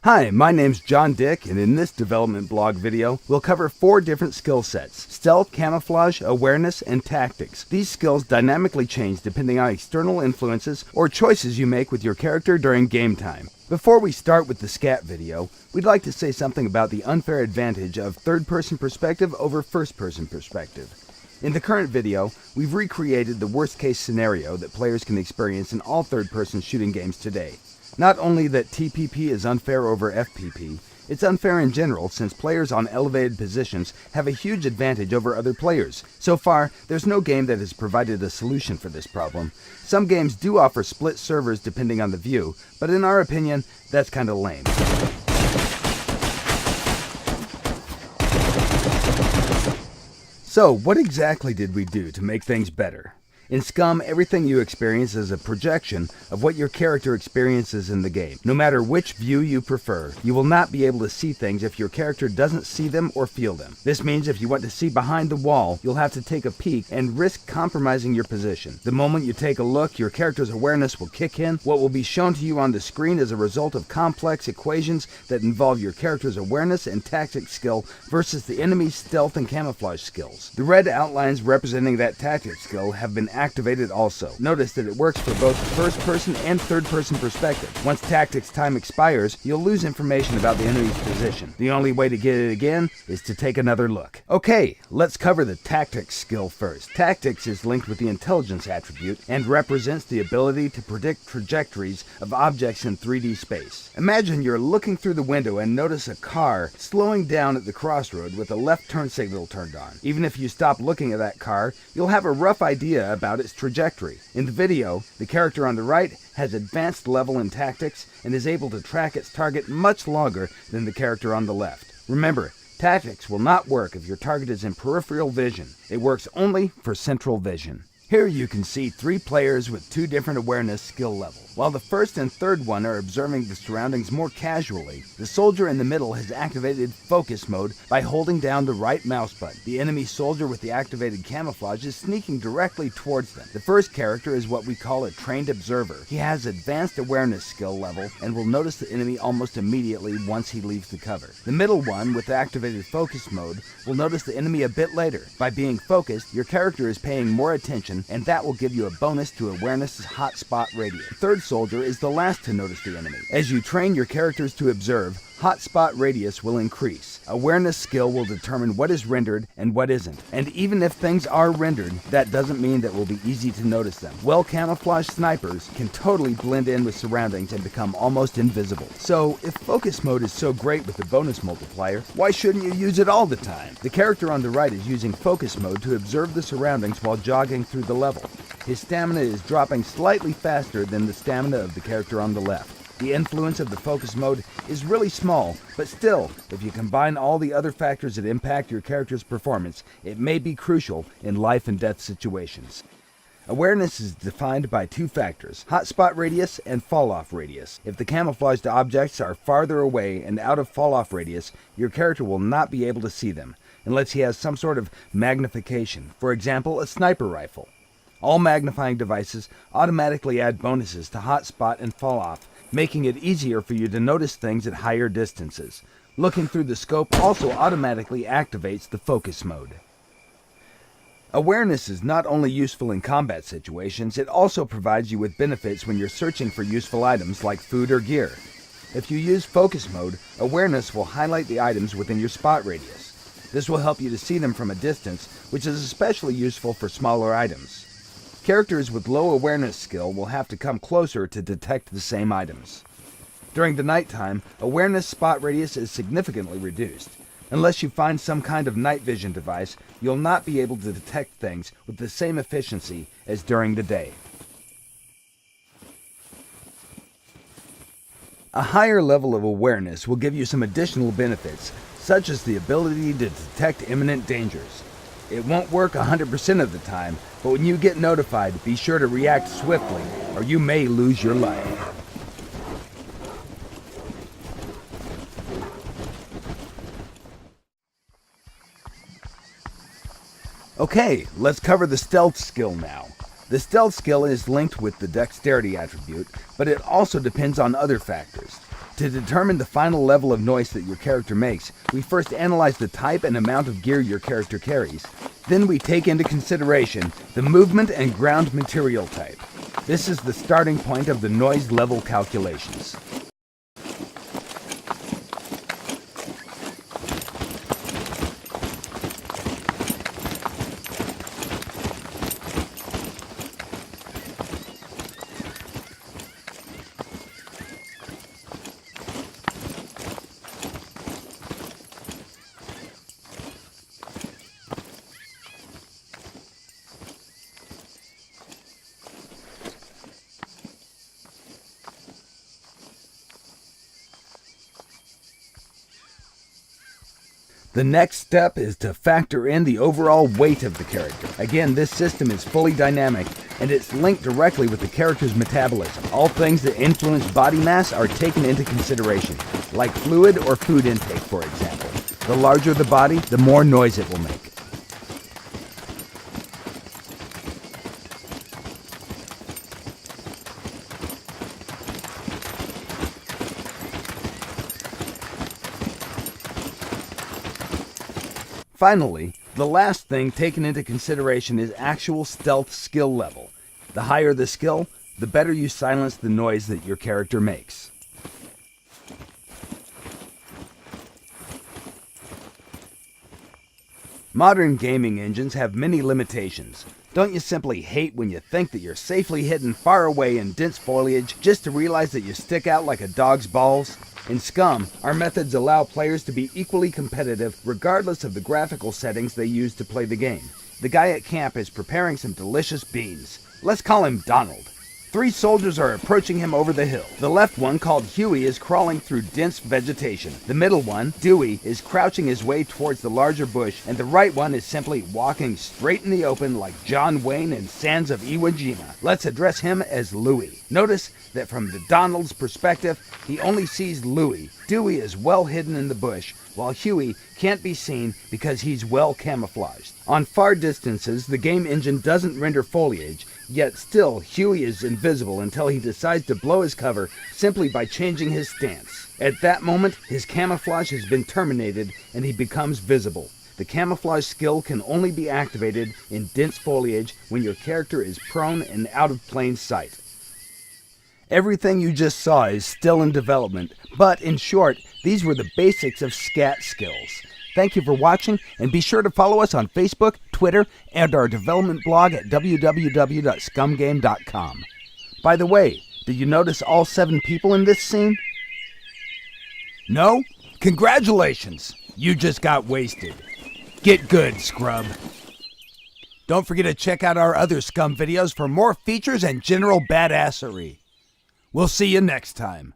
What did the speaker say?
Hi, my name's John Dick, and in this development blog video, we'll cover 4 different skill sets: stealth, camouflage, awareness, and tactics. These skills dynamically change depending on external influences or choices you make with your character during game time. Before we start with the scat video, we'd like to say something about the unfair advantage of third-person perspective over first-person perspective. In the current video, we've recreated the worst-case scenario that players can experience in all third-person shooting games today. Not only that TPP is unfair over FPP, it's unfair in general since players on elevated positions have a huge advantage over other players. So far, there's no game that has provided a solution for this problem. Some games do offer split servers depending on the view, but in our opinion, that's kinda lame. So, what exactly did we do to make things better? In Scum, everything you experience is a projection of what your character experiences in the game. No matter which view you prefer, you will not be able to see things if your character doesn't see them or feel them. This means if you want to see behind the wall, you'll have to take a peek and risk compromising your position. The moment you take a look, your character's awareness will kick in. What will be shown to you on the screen is a result of complex equations that involve your character's awareness and tactics skill versus the enemy's stealth and camouflage skills. The red outlines representing that tactics skill have been activated also. Notice that it works for both first-person and third-person perspective. Once tactics time expires, you'll lose information about the enemy's position. The only way to get it again is to take another look. Okay, let's cover the tactics skill first. Tactics is linked with the intelligence attribute and represents the ability to predict trajectories of objects in 3D space. Imagine you're looking through the window and notice a car slowing down at the crossroad with a left turn signal turned on. Even if you stop looking at that car, you'll have a rough idea about its trajectory. In the video, the character on the right has advanced level in tactics and is able to track its target much longer than the character on the left. Remember, tactics will not work if your target is in peripheral vision. It works only for central vision. Here you can see 3 players with 2 different awareness skill levels. While the first and third one are observing the surroundings more casually, the soldier in the middle has activated focus mode by holding down the right mouse button. The enemy soldier with the activated camouflage is sneaking directly towards them. The first character is what we call a trained observer. He has advanced awareness skill level and will notice the enemy almost immediately once he leaves the cover. The middle one with activated focus mode will notice the enemy a bit later. By being focused, your character is paying more attention, and that will give you a bonus to awareness's hotspot radius. The third soldier is the last to notice the enemy. As you train your characters to observe, hotspot radius will increase. Awareness skill will determine what is rendered and what isn't. And even if things are rendered, that doesn't mean that it will be easy to notice them. Well-camouflaged snipers can totally blend in with surroundings and become almost invisible. So, if focus mode is so great with the bonus multiplier, why shouldn't you use it all the time? The character on the right is using focus mode to observe the surroundings while jogging through the level. His stamina is dropping slightly faster than the stamina of the character on the left. The influence of the focus mode is really small, but still, if you combine all the other factors that impact your character's performance, it may be crucial in life and death situations. Awareness is defined by 2 factors, hotspot radius and fall-off radius. If the camouflaged objects are farther away and out of fall-off radius, your character will not be able to see them, unless he has some sort of magnification, for example, a sniper rifle. All magnifying devices automatically add bonuses to hotspot and fall-off, making it easier for you to notice things at higher distances. Looking through the scope also automatically activates the focus mode. Awareness is not only useful in combat situations, it also provides you with benefits when you're searching for useful items like food or gear. If you use focus mode, awareness will highlight the items within your spot radius. This will help you to see them from a distance, which is especially useful for smaller items. Characters with low awareness skill will have to come closer to detect the same items. During the nighttime, awareness spot radius is significantly reduced. Unless you find some kind of night vision device, you'll not be able to detect things with the same efficiency as during the day. A higher level of awareness will give you some additional benefits, such as the ability to detect imminent dangers. It won't work 100% of the time, but when you get notified, be sure to react swiftly, or you may lose your life. Okay, let's cover the stealth skill now. The stealth skill is linked with the dexterity attribute, but it also depends on other factors. To determine the final level of noise that your character makes, we first analyze the type and amount of gear your character carries. Then we take into consideration the movement and ground material type. This is the starting point of the noise level calculations. The next step is to factor in the overall weight of the character. Again, this system is fully dynamic, and it's linked directly with the character's metabolism. All things that influence body mass are taken into consideration, like fluid or food intake, for example. The larger the body, the more noise it will make. Finally, the last thing taken into consideration is actual stealth skill level. The higher the skill, the better you silence the noise that your character makes. Modern gaming engines have many limitations. Don't you simply hate when you think that you're safely hidden far away in dense foliage just to realize that you stick out like a dog's balls? In Scum, our methods allow players to be equally competitive regardless of the graphical settings they use to play the game. The guy at camp is preparing some delicious beans. Let's call him Donald. 3 soldiers are approaching him over the hill. The left one, called Huey, is crawling through dense vegetation. The middle one, Dewey, is crouching his way towards the larger bush, and the right one is simply walking straight in the open like John Wayne in Sands of Iwo Jima. Let's address him as Louie. Notice that from the Donald's perspective, he only sees Louie. Dewey is well hidden in the bush, while Huey can't be seen because he's well camouflaged. On far distances, the game engine doesn't render foliage, yet still Huey is invisible until he decides to blow his cover simply by changing his stance. At that moment, his camouflage has been terminated and he becomes visible. The camouflage skill can only be activated in dense foliage when your character is prone and out of plain sight. Everything you just saw is still in development, but in short, these were the basics of scat skills. Thank you for watching, and be sure to follow us on Facebook, Twitter, and our development blog at www.scumgame.com. By the way, did you notice all 7 people in this scene? No? Congratulations! You just got wasted. Get good, scrub. Don't forget to check out our other Scum videos for more features and general badassery. We'll see you next time.